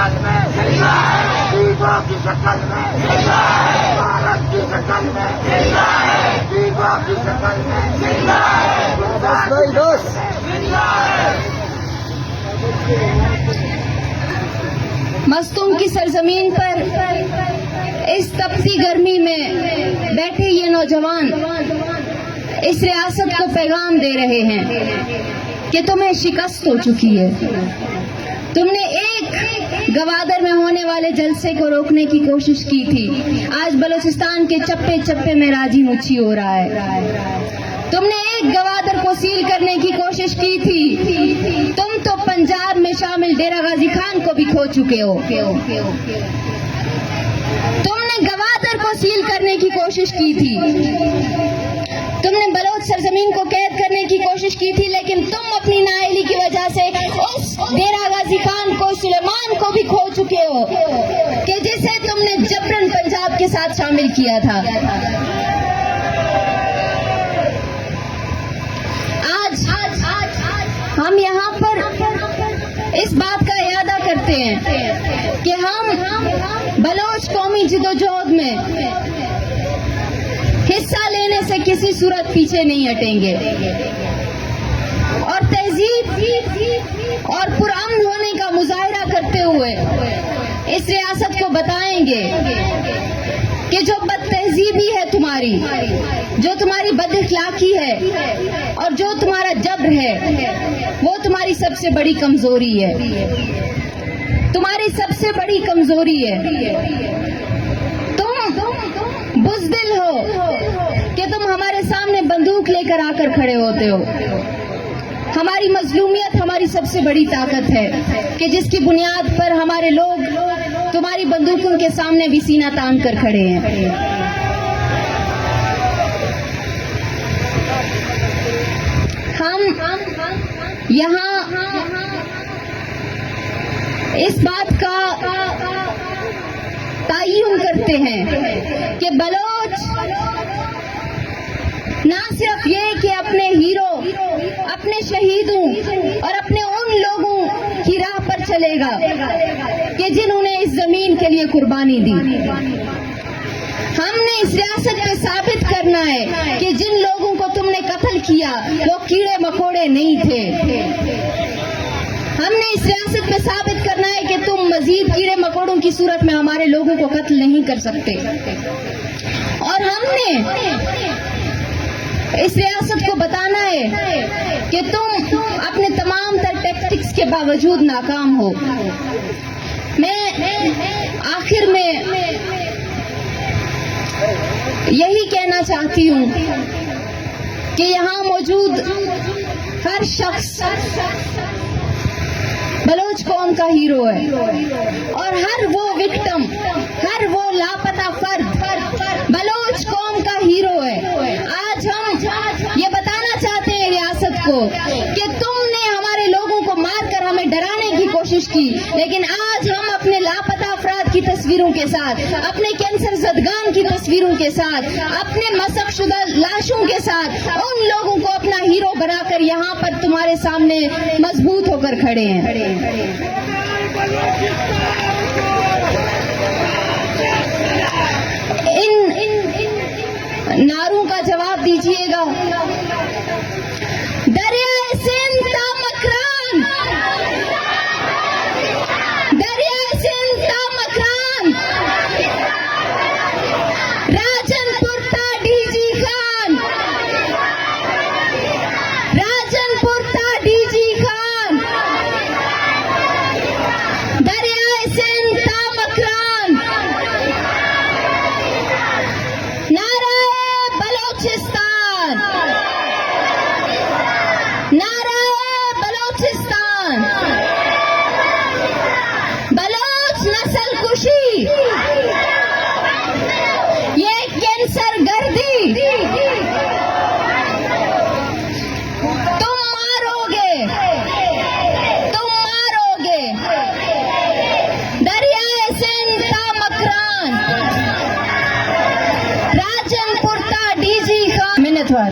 शक्ल में दीपों की शक्ल में भारत की शक्ल में दीपों की शक्ल में मस्तूम की सरजमीन पर इस तपती गर्मी में बैठे ये नौजवान इस रियासत को पैगाम दे रहे हैं कि तुम्हें शिकस्त हो चुकी है। तुमने एक गवादर में होने वाले जलसे को रोकने की कोशिश की थी, आज बलूचिस्तान के चप्पे चप्पे में राजी मुच्छी हो रहा है। तुमने एक गवादर को सील करने की कोशिश की थी, तुम तो पंजाब में शामिल डेरा गाजी खान को भी खो चुके हो। तुमने गवादर को सील करने की कोशिश की थी, तुमने बलोच सरजमीन को कैद करने की कोशिश की थी, लेकिन तुम अपनी नाअहली की वजह से उस डेरा गाजी खान को, सुलेमान को भी खो चुके हो कि जिसे तुमने जबरन पंजाब के साथ शामिल किया था। आज हम यहाँ पर इस बात का इरादा करते हैं कि हम बलोच कौमी जिदोजहद में हिस्सा लेने से किसी सूरत पीछे नहीं हटेंगे और तहजीब और पुरअमन होने का मुजाहिरा करते हुए इस रियासत को बताएंगे कि जो बदतहजीबी है तुम्हारी, जो तुम्हारी बदअखलाकी है और जो तुम्हारा जबर है, वो तुम्हारी सबसे बड़ी कमजोरी है। तुम्हारी सबसे बड़ी कमजोरी है। तुम बुज़दिल हो कि तुम हमारे सामने बंदूक लेकर आकर खड़े होते हो। हमारी मजलूमियत हमारी सबसे बड़ी ताकत है कि जिसकी बुनियाद पर हमारे लोग तुम्हारी बंदूकों के सामने भी सीना तान कर खड़े हैं। हम यहाँ इस बात का ताय्युन करते हैं कि बलोच ना सिर्फ ये कि अपने हीरो, अपने शहीदों और अपने उन लोगों की राह पर चलेगा कि जिन्होंने इस जमीन के लिए कुर्बानी दी। हमने इस रियासत पे साबित करना है कि जिन लोगों को तुमने कत्ल किया वो कीड़े मकोड़े नहीं थे। हमने इस रियासत पे साबित करना है कि तुम मजीद कीड़े मकोड़ों की सूरत में हमारे लोगों को कत्ल नहीं कर सकते। और हमने इस रियासत को बताना है कि तुम अपने तमाम तर टैक्टिक्स के बावजूद नाकाम हो। मैं आखिर में यही कहना चाहती हूँ कि यहाँ मौजूद हर शख्स बलोच कौम का हीरो है और हर वो विक्टिम, हर वो लापता फर्द बलोच कौम का हीरो है। आज हम ये बताना चाहते हैं रियासत को कि तुमने हमारे लोगों को मारकर हमें डराने की कोशिश की, लेकिन आज हम अपने लापता अफराद की तस्वीरों के साथ, अपने कैंसर ज़दगान की तस्वीरों के साथ, अपने मसखशुदा लाशों के साथ उन लोगों को अपना हीरो बनाकर यहाँ पर तुम्हारे सामने मजबूत होकर खड़े हैं। इन नारों का जवाब दीजिएगा। दरियाए सिंध ता मकरान, दरियाए सिंध ता मकरान, राजनपुर ता डीजी खान, राजनपुर ता डीजी खान, दरियाए सिंध ता मकरान, नाराए बलोचिस्तान, नाराए बलोचिस्तान, बलोच नस्ल कुशी, ये कैंसर गर्दी तुम मारोगे, तुम मारोगे। दरियाए सिंध ता मकरान, राजनपुर ता डीजी खान। मिन्नतवार।